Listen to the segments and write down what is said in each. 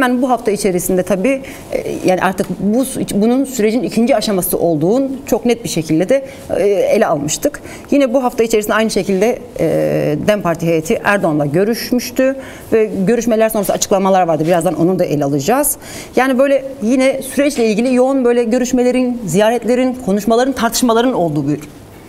Ben bu hafta içerisinde tabii yani artık bunun sürecin ikinci aşaması olduğunu çok net bir şekilde de ele almıştık. Yine bu hafta içerisinde aynı şekilde DEM Parti heyeti Erdoğan'la görüşmüştü ve görüşmeler sonrası açıklamalar vardı. Birazdan onu da ele alacağız. Yani böyle yine süreçle ilgili yoğun böyle görüşmelerin, ziyaretlerin, konuşmaların, tartışmaların olduğu bir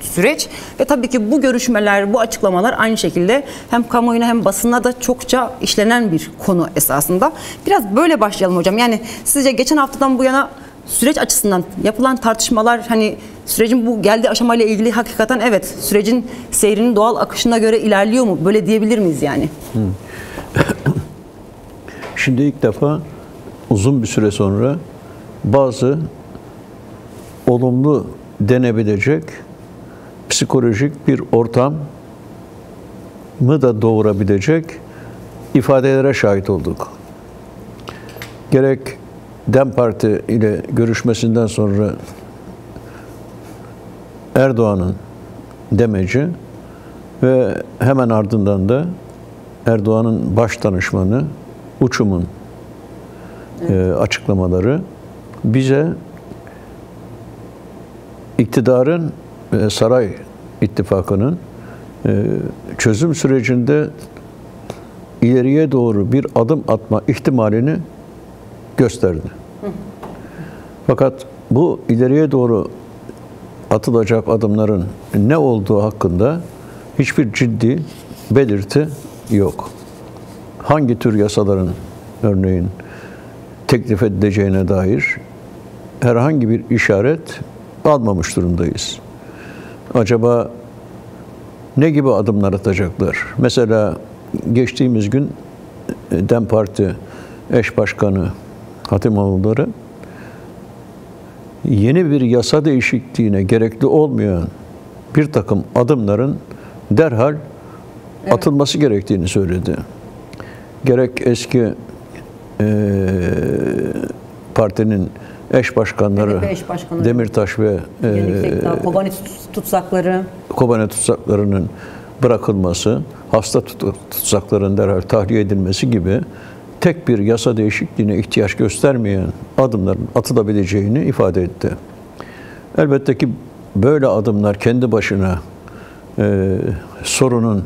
süreç ve tabii ki bu görüşmeler, bu açıklamalar aynı şekilde hem kamuoyuna hem basına da çokça işlenen bir konu esasında. Biraz böyle başlayalım hocam. Yani sizce geçen haftadan bu yana süreç açısından yapılan tartışmalar, hani sürecin bu geldiği aşamayla ilgili hakikaten evet sürecin seyrinin doğal akışına göre ilerliyor mu? Böyle diyebilir miyiz yani? Şimdi ilk defa uzun bir süre sonra bazı olumlu denebilecek psikolojik bir ortam mı da doğurabilecek ifadelere şahit olduk. Gerek DEM Parti ile görüşmesinden sonra Erdoğan'ın demeci ve hemen ardından da Erdoğan'ın baş danışmanı Uçum'un açıklamaları bize iktidarın saray ittifakının çözüm sürecinde ileriye doğru bir adım atma ihtimalini gösterdi. Fakat bu ileriye doğru atılacak adımların ne olduğu hakkında hiçbir ciddi belirti yok. Hangi tür yasaların örneğin teklif edileceğine dair herhangi bir işaret almamış durumdayız. Acaba ne gibi adımlar atacaklar? Mesela geçtiğimiz gün DEM Parti eş başkanı Hatimoğulları yeni bir yasa değişikliğine gerekli olmayan bir takım adımların derhal atılması gerektiğini söyledi. Gerek eski partinin eş başkanları Demirtaş ve Kobane tutsaklarının bırakılması, hasta tutsakların derhal tahliye edilmesi gibi tek bir yasa değişikliğine ihtiyaç göstermeyen adımların atılabileceğini ifade etti. Elbette ki böyle adımlar kendi başına sorunun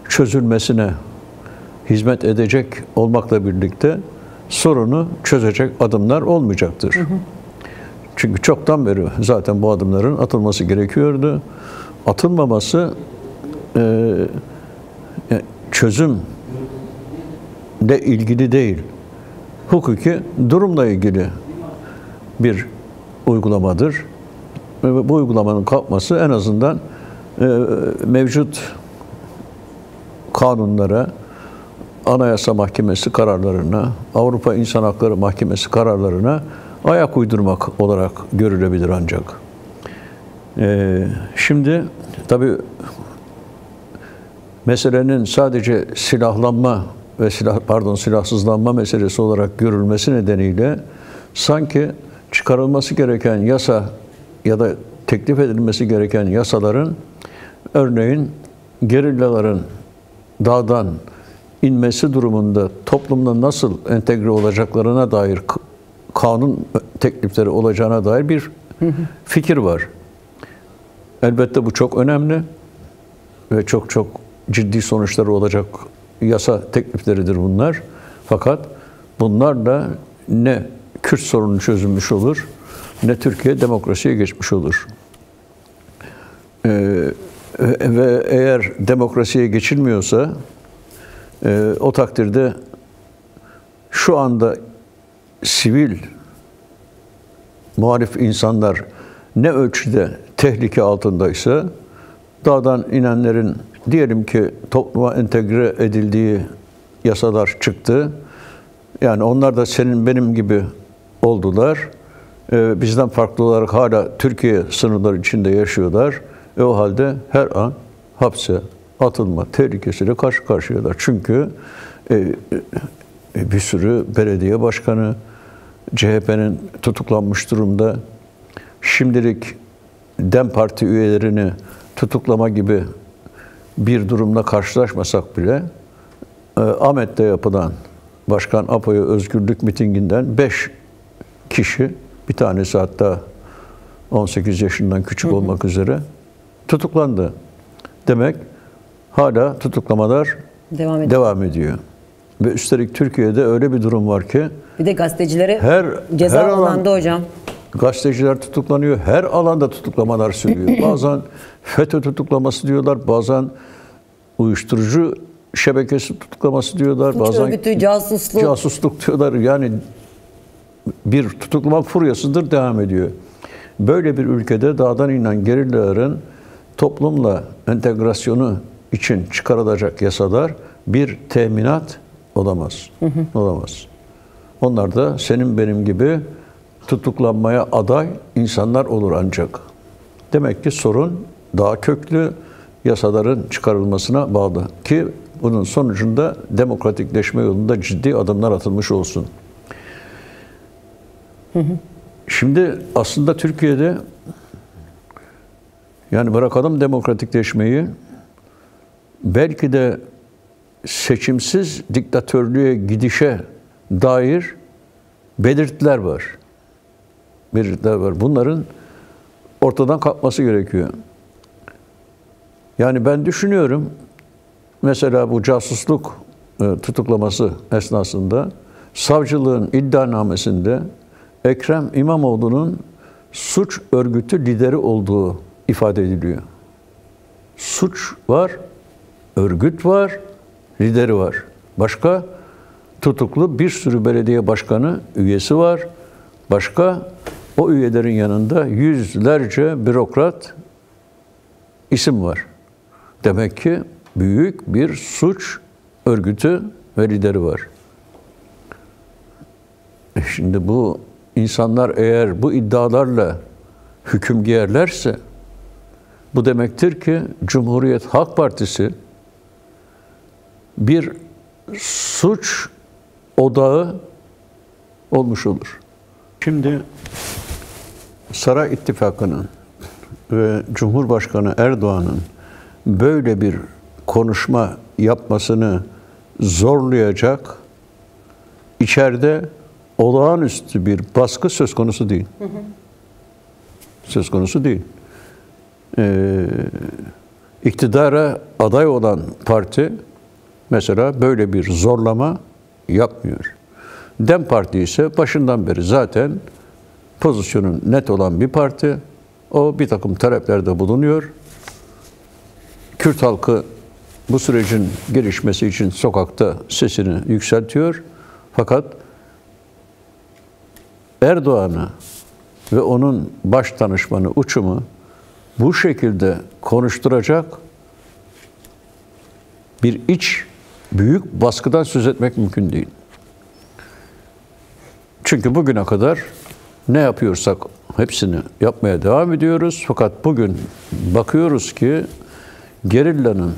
çözülmesine hizmet edecek olmakla birlikte sorunu çözecek adımlar olmayacaktır. Çünkü çoktan beri zaten bu adımların atılması gerekiyordu. Atılmaması çözümle ilgili değil, hukuki durumla ilgili bir uygulamadır. Bu uygulamanın kalkması en azından mevcut kanunlara, Anayasa Mahkemesi kararlarına, Avrupa İnsan Hakları Mahkemesi kararlarına ayak uydurmak olarak görülebilir ancak. Şimdi tabii meselenin sadece silahlanma ve silahsızlanma meselesi olarak görülmesi nedeniyle sanki çıkarılması gereken yasa ya da teklif edilmesi gereken yasaların örneğin gerillaların dağdan inmesi durumunda toplumda nasıl entegre olacaklarına dair kanun teklifleri olacağına dair bir fikir var. Elbette bu çok önemli ve çok ciddi sonuçları olacak yasa teklifleridir bunlar. Fakat bunlarla ne Kürt sorunu çözülmüş olur, ne Türkiye demokrasiye geçmiş olur. Ve eğer demokrasiye geçilmiyorsa o takdirde şu anda sivil muhalif insanlar ne ölçüde tehlike altındaysa dağdan inenlerin diyelim ki topluma entegre edildiği yasalar çıktı. Yani onlar da senin benim gibi oldular. Bizden farklı olarak hala Türkiye sınırları içinde yaşıyorlar. O halde her an hapse atılma tehlikesiyle karşı karşıyalar. Çünkü bir sürü belediye başkanı CHP'nin tutuklanmış durumda. Şimdilik DEM Parti üyelerini tutuklama gibi bir durumla karşılaşmasak bile Ahmet'te yapılan Başkan Apo'ya özgürlük mitinginden 5 kişi, bir tanesi hatta 18 yaşından küçük olmak üzere tutuklandı. Demek hala tutuklamalar devam ediyor. Ve üstelik Türkiye'de öyle bir durum var ki bir de gazetecilere ceza alındı hocam. Gazeteciler tutuklanıyor. Her alanda tutuklamalar sürüyor. Bazen FETÖ tutuklaması diyorlar. Bazen uyuşturucu şebekesi tutuklaması diyorlar. Suç bazen örgütü, casusluk diyorlar. Yani bir tutuklama furyasıdır, devam ediyor. Böyle bir ülkede dağdan inen gerillaların toplumla entegrasyonu için çıkarılacak yasalar bir teminat olamaz. Olamaz. Onlar da senin benim gibi tutuklanmaya aday insanlar olur ancak. Demek ki sorun daha köklü, yasaların çıkarılmasına bağlı ki bunun sonucunda demokratikleşme yolunda ciddi adımlar atılmış olsun. Şimdi aslında Türkiye'de, yani bırakalım demokratikleşmeyi, belki de seçimsiz diktatörlüğe gidişe dair belirtiler var. Belirtiler var. Bunların ortadan kalkması gerekiyor. Yani ben düşünüyorum, mesela bu casusluk tutuklaması esnasında savcılığın iddianamesinde Ekrem İmamoğlu'nun suç örgütü lideri olduğu ifade ediliyor. Suç var, örgüt var, lideri var. Başka tutuklu bir sürü belediye başkanı, üyesi var. Başka o üyelerin yanında yüzlerce bürokrat isim var. Demek ki büyük bir suç örgütü ve lideri var. Şimdi bu insanlar eğer bu iddialarla hüküm giyerlerse, bu demektir ki Cumhuriyet Halk Partisi bir suç odağı olmuş olur. Şimdi Saray İttifakı'nın ve Cumhurbaşkanı Erdoğan'ın böyle bir konuşma yapmasını zorlayacak içeride olağanüstü bir baskı söz konusu değil. Söz konusu değil. İktidara aday olan parti mesela böyle bir zorlama yapmıyor. DEM Parti ise başından beri zaten pozisyonu net olan bir parti. O bir takım taleplerde bulunuyor. Kürt halkı bu sürecin gelişmesi için sokakta sesini yükseltiyor. Fakat Erdoğan'ı ve onun baş danışmanı Uçum'u bu şekilde konuşturacak bir iç büyük baskıdan söz etmek mümkün değil. Çünkü bugüne kadar ne yapıyorsak hepsini yapmaya devam ediyoruz. Fakat bugün bakıyoruz ki gerillanın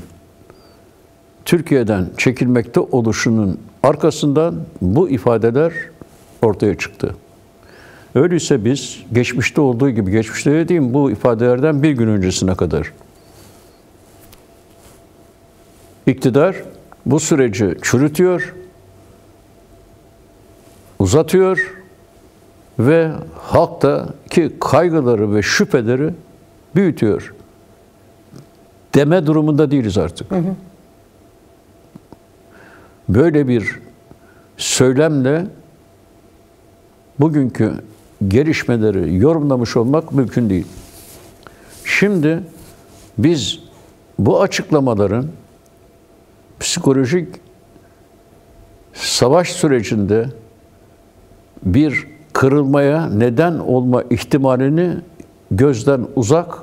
Türkiye'den çekilmekte oluşunun arkasından bu ifadeler ortaya çıktı. Öyleyse biz geçmişte olduğu gibi, geçmişte dediğim bu ifadelerden bir gün öncesine kadar iktidar bu süreci çürütüyor, uzatıyor ve halktaki kaygıları ve şüpheleri büyütüyor. Deme durumunda değiliz artık. Böyle bir söylemle bugünkü gelişmeleri yorumlamış olmak mümkün değil. Şimdi biz bu açıklamaların psikolojik savaş sürecinde bir kırılmaya neden olma ihtimalini gözden uzak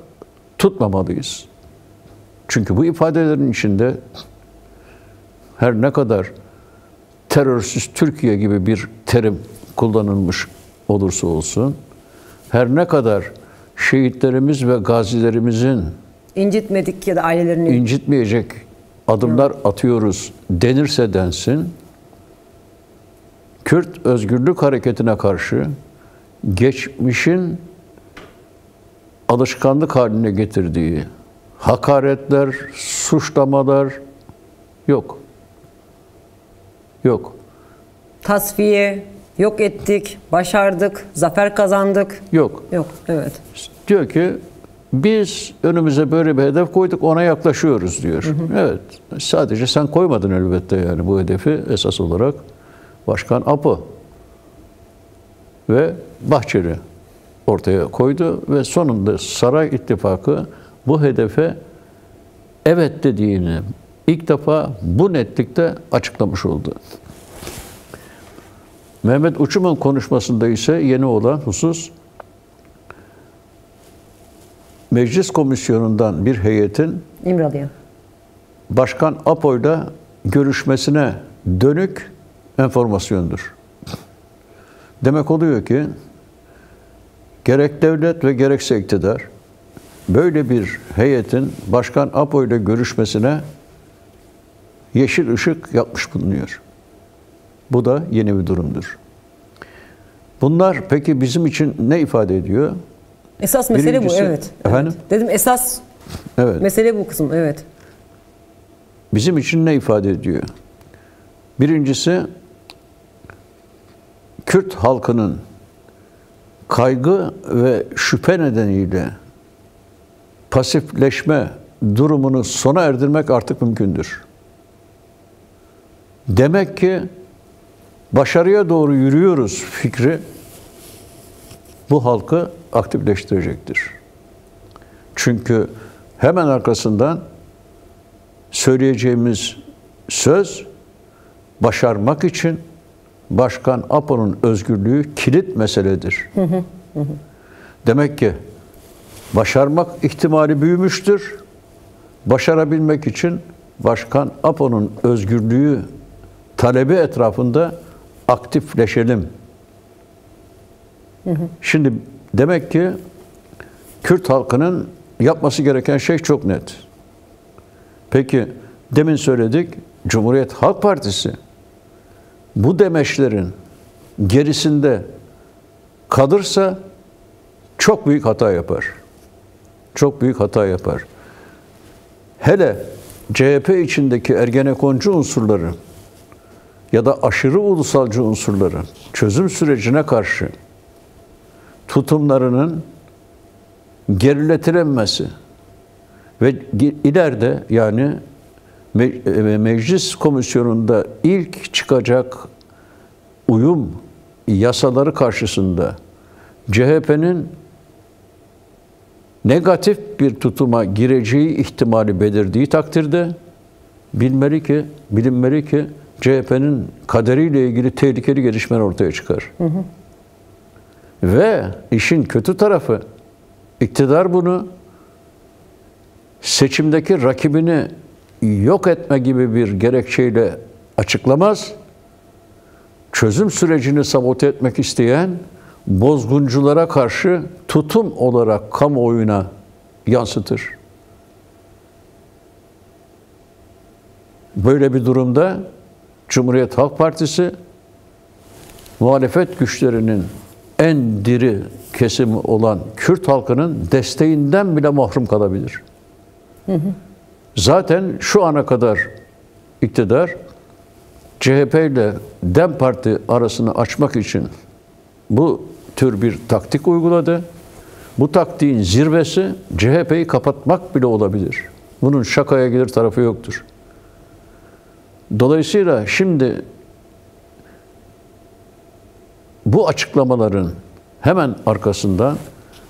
tutmamalıyız. Çünkü bu ifadelerin içinde her ne kadar terörsüz Türkiye gibi bir terim kullanılmış olursa olsun, her ne kadar şehitlerimiz ve gazilerimizin incitmedik ya da ailelerini incitmeyecek adımlar atıyoruz denirse densin, Kürt Özgürlük Hareketi'ne karşı geçmişin alışkanlık haline getirdiği hakaretler, suçlamalar yok. Yok. tasfiye, yok ettik, başardık, zafer kazandık. Yok. Yok, evet. Diyor ki biz önümüze böyle bir hedef koyduk, ona yaklaşıyoruz diyor. Evet. Sadece sen koymadın elbette yani bu hedefi esas olarak Başkan Apo ve Bahçeli ortaya koydu ve sonunda Saray İttifakı bu hedefe evet dediğini ilk defa bu netlikte açıklamış oldu. Mehmet Uçum'un konuşmasında ise yeni olan husus, Meclis Komisyonu'ndan bir heyetin İmralı'ya. Başkan Apo'yla görüşmesine dönük enformasyondur. Demek oluyor ki gerek devlet ve gerekse iktidar böyle bir heyetin Başkan Apo'yla görüşmesine yeşil ışık yakmış bulunuyor. Bu da yeni bir durumdur. Bunlar peki bizim için ne ifade ediyor? Esas mesele Birincisi, bu, evet. Efendim? Evet. Dedim esas mesele bu kısım, evet. Bizim için ne ifade ediyor? Birincisi, Kürt halkının kaygı ve şüphe nedeniyle pasifleşme durumunu sona erdirmek artık mümkündür. Demek ki başarıya doğru yürüyoruz fikri bu halkı aktifleştirecektir. Çünkü hemen arkasından söyleyeceğimiz söz başarmak için Başkan Apo'nun özgürlüğü kilit meseledir. Demek ki başarmak ihtimali büyümüştür. Başarabilmek için Başkan Apo'nun özgürlüğü talebi etrafında aktifleşelim. Şimdi demek ki Kürt halkının yapması gereken şey çok net. Peki demin söyledik, Cumhuriyet Halk Partisi bu demeçlerin gerisinde kalırsa çok büyük hata yapar. Çok büyük hata yapar. Hele CHP içindeki ergenekoncu unsurları ya da aşırı ulusalcı unsurların çözüm sürecine karşı tutumlarının geriletilemesi ve ileride yani Meclis Komisyonu'nda ilk çıkacak uyum yasaları karşısında CHP'nin negatif bir tutuma gireceği ihtimali belirdiği takdirde bilinmeli ki CHP'nin kaderiyle ilgili tehlikeli gelişmeler ortaya çıkar. Ve işin kötü tarafı, iktidar bunu seçimdeki rakibini yok etme gibi bir gerekçeyle açıklamaz. Çözüm sürecini sabote etmek isteyen bozgunculara karşı tutum olarak kamuoyuna yansıtır. Böyle bir durumda Cumhuriyet Halk Partisi muhalefet güçlerinin en diri kesimi olan Kürt halkının desteğinden bile mahrum kalabilir. Zaten şu ana kadar iktidar CHP ile DEM Parti arasını açmak için bu tür bir taktik uyguladı. Bu taktiğin zirvesi CHP'yi kapatmak bile olabilir. Bunun şakaya gelir tarafı yoktur. Dolayısıyla şimdi bu açıklamaların hemen arkasından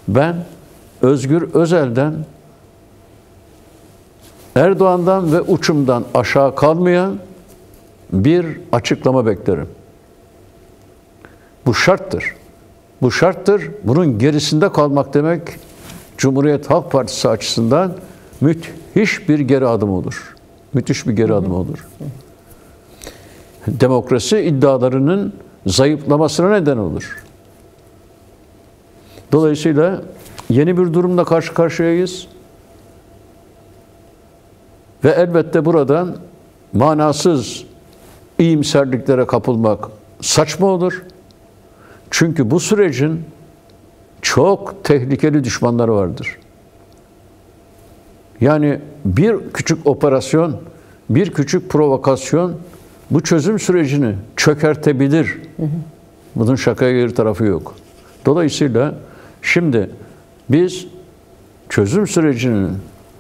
ben Özgür Özel'den, Erdoğan'dan ve Uçum'dan aşağı kalmayan bir açıklama beklerim. Bu şarttır. Bu şarttır. Bunun gerisinde kalmak demek Cumhuriyet Halk Partisi açısından müthiş bir geri adım olur. Müthiş bir geri adım olur. Demokrasi iddialarının zayıflamasına neden olur. Dolayısıyla yeni bir durumla karşı karşıyayız. Ve elbette buradan manasız iyimserliklere kapılmak saçma olur. Çünkü bu sürecin çok tehlikeli düşmanları vardır. Yani bir küçük operasyon, bir küçük provokasyon bu çözüm sürecini çökertebilir. Bunun şakaya gelir tarafı yok. Dolayısıyla şimdi biz çözüm sürecinin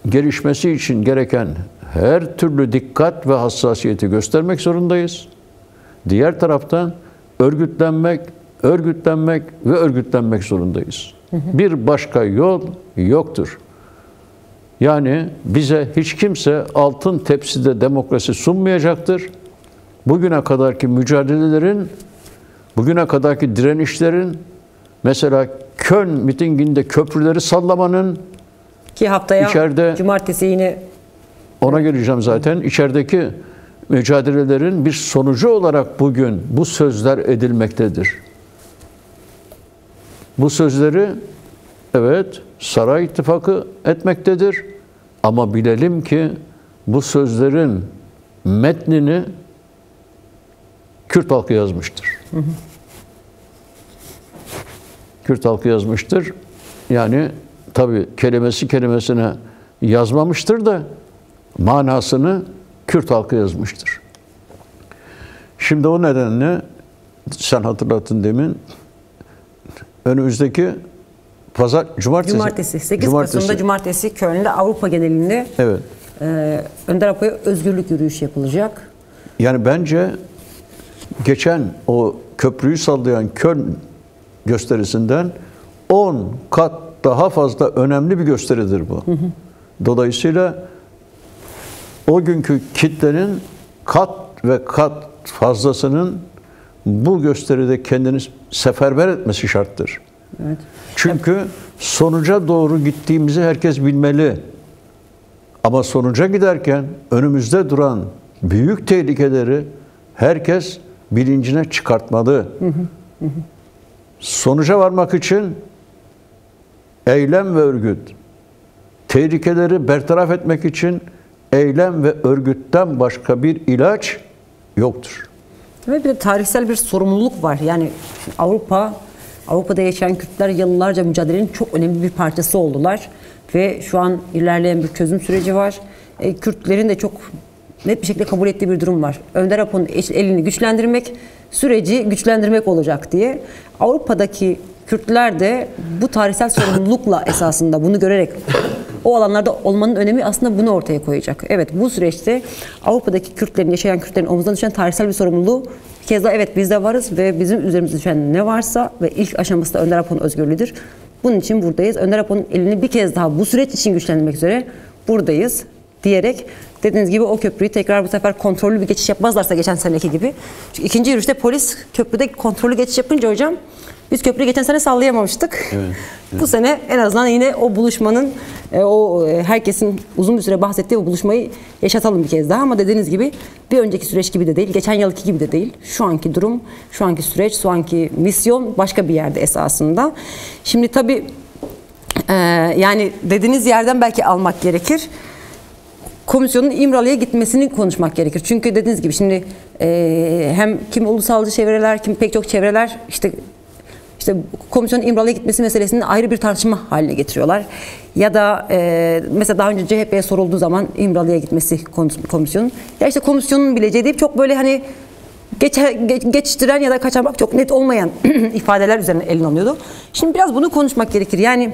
gelişmesi için gereken her türlü dikkat ve hassasiyeti göstermek zorundayız. Diğer taraftan örgütlenmek ve örgütlenmek zorundayız. Bir başka yol yoktur. Yani bize hiç kimse altın tepside demokrasi sunmayacaktır. Bugüne kadarki mücadelelerin, bugüne kadarki direnişlerin, mesela Köln mitinginde köprüleri sallamanın, ki haftaya içeride, cumartesi yine ona geleceğim zaten, içerideki mücadelelerin bir sonucu olarak bugün bu sözler edilmektedir. Bu sözleri evet Saray İttifakı etmektedir ama bilelim ki bu sözlerin metnini Kürt halkı yazmıştır. Kürt halkı yazmıştır. Yani tabii kelimesi kelimesine yazmamıştır da manasını Kürt halkı yazmıştır. Şimdi o nedenle sen hatırlattın demin, önümüzdeki cumartesi 8 Kasım'da cumartesi Köln'de Avrupa genelinde evet. Önder Apo'ya özgürlük yürüyüşü yapılacak. Yani bence geçen o köprüyü sallayan Köln gösterisinden 10 kat daha fazla önemli bir gösteridir bu. Dolayısıyla o günkü kitlenin kat ve kat fazlasının bu gösteride kendini seferber etmesi şarttır. Evet. Çünkü sonuca doğru gittiğimizi herkes bilmeli. Ama sonuca giderken önümüzde duran büyük tehlikeleri herkes bilincine çıkartmalı. Sonuca varmak için eylem ve örgüt, tehlikeleri bertaraf etmek için eylem ve örgütten başka bir ilaç yoktur. Ve bir de tarihsel bir sorumluluk var. Yani Avrupa'da yaşayan Kürtler yıllarca mücadelenin çok önemli bir parçası oldular. Ve şu an ilerleyen bir çözüm süreci var. Kürtlerin de çok net bir şekilde kabul ettiği bir durum var. Önder Apo'nun elini güçlendirmek, süreci güçlendirmek olacak diye. Avrupa'daki Kürtler de bu tarihsel sorumlulukla esasında bunu görerek o alanlarda olmanın önemi aslında bunu ortaya koyacak. Evet, bu süreçte Avrupa'daki Kürtlerin, yaşayan Kürtlerin omzuna düşen tarihsel bir sorumluluğu bir kez daha evet biz de varız ve bizim üzerimizde düşen ne varsa ve ilk aşaması da Önder Apo'nun özgürlüğüdür. Bunun için buradayız. Önder Apo'nun elini bir kez daha bu süreç için güçlendirmek üzere buradayız diyerek dediğiniz gibi o köprüyü tekrar bu sefer kontrollü bir geçiş yapmazlarsa geçen seneki gibi. Çünkü ikinci yürüyüşte polis köprüde kontrollü geçiş yapınca hocam biz köprüyü geçen sene sallayamamıştık. Evet. Bu sene en azından yine o buluşmanın, herkesin uzun bir süre bahsettiği o buluşmayı yaşatalım bir kez daha. Ama dediğiniz gibi bir önceki süreç gibi de değil, geçen yılki gibi de değil. Şu anki durum, şu anki süreç, şu anki misyon başka bir yerde esasında. Şimdi tabii yani dediğiniz yerden belki almak gerekir. Komisyonun İmralı'ya gitmesini konuşmak gerekir. Çünkü dediğiniz gibi şimdi hem kim ulusalcı çevreler, kim pek çok çevreler işte komisyonun İmralı'ya gitmesi meselesini ayrı bir tartışma haline getiriyorlar. Ya da mesela daha önce CHP'ye sorulduğu zaman İmralı'ya gitmesi komisyonun. Ya işte komisyonun bileceği deyip çok böyle hani geçiştiren ya da kaçırmak çok net olmayan ifadeler üzerine eline alınıyordu. Şimdi biraz bunu konuşmak gerekir. Yani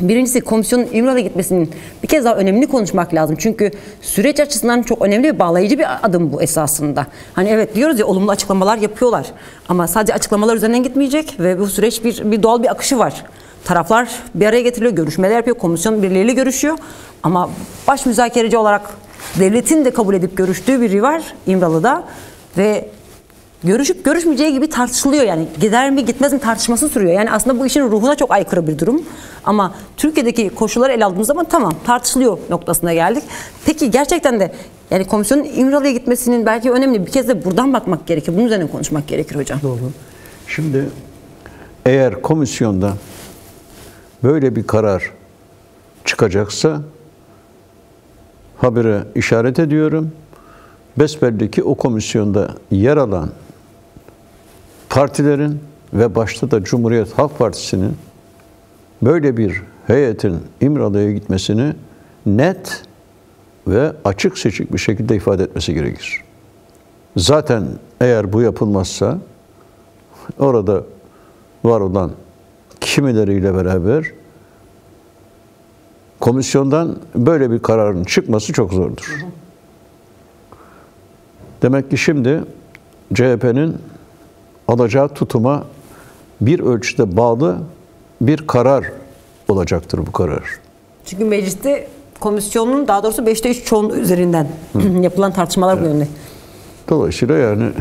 birincisi komisyonun İmralı'ya gitmesinin bir kez daha önemini konuşmak lazım. Çünkü süreç açısından çok önemli ve bağlayıcı bir adım bu esasında. Hani evet diyoruz ya olumlu açıklamalar yapıyorlar. Ama sadece açıklamalar üzerinden gitmeyecek ve bu süreç bir doğal bir akışı var. Taraflar bir araya getiriliyor, görüşmeler yapıyor, komisyon birileriyle görüşüyor. Ama baş müzakereci olarak devletin de kabul edip görüştüğü biri var İmralı'da ve görüşüp görüşmeyeceği gibi tartışılıyor. Yani gider mi gitmez mi tartışması sürüyor. Yani aslında bu işin ruhuna çok aykırı bir durum. Ama Türkiye'deki koşulları ele aldığımız zaman tamam tartışılıyor noktasına geldik. Peki gerçekten de yani komisyonun İmralı'ya gitmesinin belki önemli. Bir kez de buradan bakmak gerekir. Bunun üzerine konuşmak gerekir hocam. Doğru. Şimdi eğer komisyonda böyle bir karar çıkacaksa habire işaret ediyorum. Besbelli ki o komisyonda yer alan partilerin ve başta da Cumhuriyet Halk Partisi'nin böyle bir heyetin İmralı'ya gitmesini net ve açık seçik bir şekilde ifade etmesi gerekir. Zaten eğer bu yapılmazsa orada var olan kimileriyle beraber komisyondan böyle bir kararın çıkması çok zordur. Demek ki şimdi CHP'nin alacağı tutuma bir ölçüde bağlı bir karar olacaktır bu karar. Çünkü mecliste komisyonun, daha doğrusu 5'te 3 çoğunluğu üzerinden yapılan tartışmalar bu yönde. Dolayısıyla yani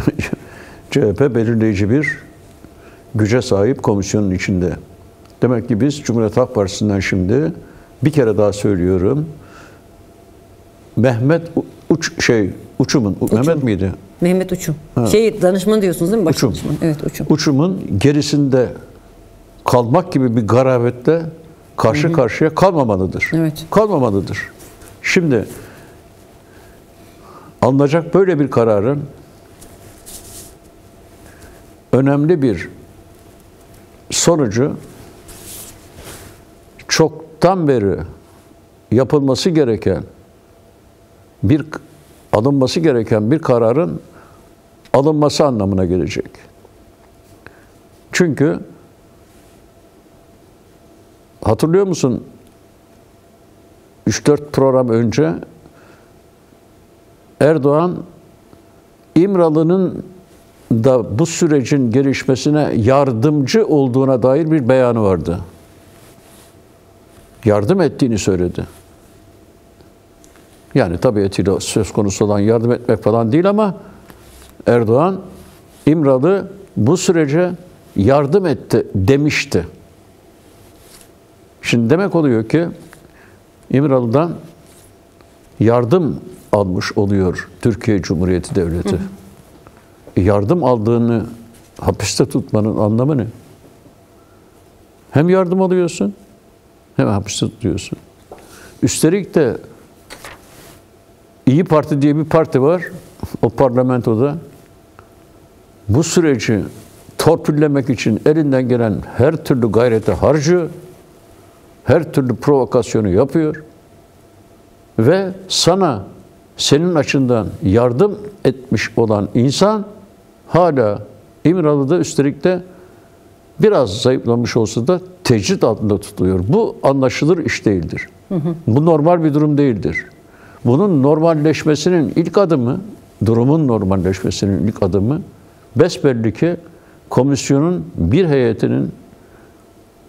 CHP belirleyici bir güce sahip komisyonun içinde. Demek ki biz Cumhuriyet Halk Partisi'nden şimdi bir kere daha söylüyorum. Mehmet Uçum'un, Mehmet miydi? Mehmet Uçum. Danışman diyorsunuz değil mi? Uçum. Danışman. Evet, Uçum. Uçum'un gerisinde kalmak gibi bir garabetle karşı karşıya kalmamalıdır. Evet. Kalmamalıdır. Şimdi alınacak böyle bir kararın önemli bir sonucu çoktan beri yapılması gereken alınması gereken bir kararın alınması anlamına gelecek. Çünkü hatırlıyor musun? 3-4 program önce Erdoğan İmralı'nın da bu sürecin gelişmesine yardımcı olduğuna dair bir beyanı vardı. Yardım ettiğini söyledi. Yani tabiatıyla söz konusu olan yardım etmek falan değil ama Erdoğan, İmralı bu sürece yardım etti demişti. Şimdi demek oluyor ki İmralı'dan yardım almış oluyor Türkiye Cumhuriyeti Devleti. Yardım aldığını hapiste tutmanın anlamı ne? Hem yardım alıyorsun hem hapiste tutuyorsun. Üstelik de İyi Parti diye bir parti var o parlamentoda. Bu süreci torpillemek için elinden gelen her türlü gayreti harcıyor. Her türlü provokasyonu yapıyor. Ve sana senin açından yardım etmiş olan insan hala İmralı'da, üstelik de biraz zayıflamış olsa da tecrit altında tutuluyor. Bu anlaşılır iş değildir. Bu normal bir durum değildir. Bunun normalleşmesinin ilk adımı, durumun normalleşmesinin ilk adımı besbelli ki komisyonun bir heyetinin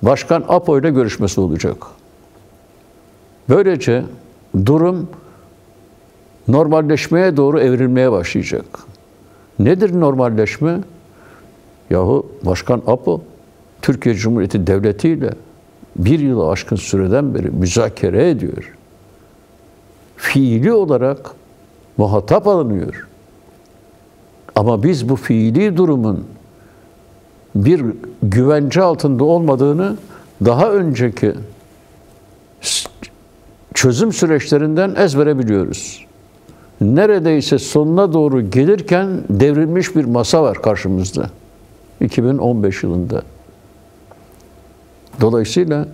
Başkan Apo ile görüşmesi olacak. Böylece durum normalleşmeye doğru evrilmeye başlayacak. Nedir normalleşme? Yahu Başkan Apo, Türkiye Cumhuriyeti Devleti ile bir yılı aşkın süreden beri müzakere ediyor. Fiili olarak muhatap alınıyor. Ama biz bu fiili durumun bir güvence altında olmadığını daha önceki çözüm süreçlerinden ezbere biliyoruz. Neredeyse sonuna doğru gelirken devrilmiş bir masa var karşımızda. 2015 yılında. Dolayısıyla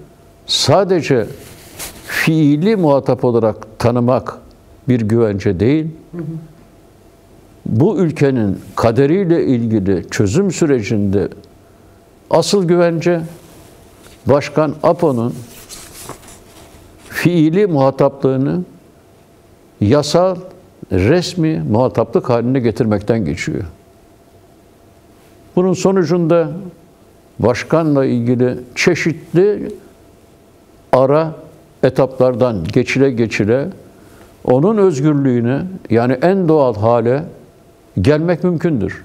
sadece fiili muhatap olarak tanımak bir güvence değil, bu ülkenin kaderiyle ilgili çözüm sürecinde asıl güvence Başkan Apo'nun fiili muhataplığını yasal, resmi muhataplık haline getirmekten geçiyor. Bunun sonucunda başkanla ilgili çeşitli ara etaplardan geçile onun özgürlüğüne, yani en doğal hale gelmek mümkündür.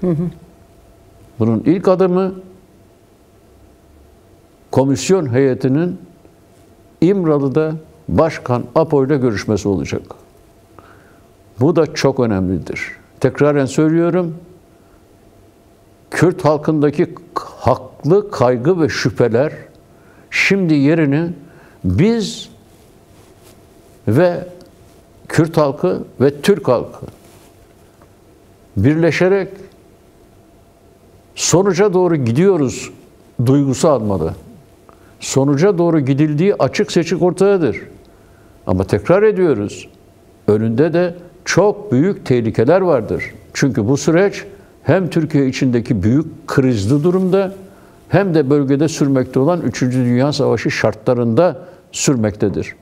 Bunun ilk adımı komisyon heyetinin İmralı'da Başkan Apo ile görüşmesi olacak. Bu da çok önemlidir. Tekraren söylüyorum, Kürt halkındaki haklı kaygı ve şüpheler şimdi yerini biz ve Kürt halkı ve Türk halkı birleşerek sonuca doğru gidiyoruz duygusu almalı. Sonuca doğru gidildiği açık seçik ortadadır. Ama tekrar ediyoruz, önünde de çok büyük tehlikeler vardır. Çünkü bu süreç hem Türkiye içindeki büyük krizli durumda hem de bölgede sürmekte olan 3. Dünya Savaşı şartlarında sürmektedir.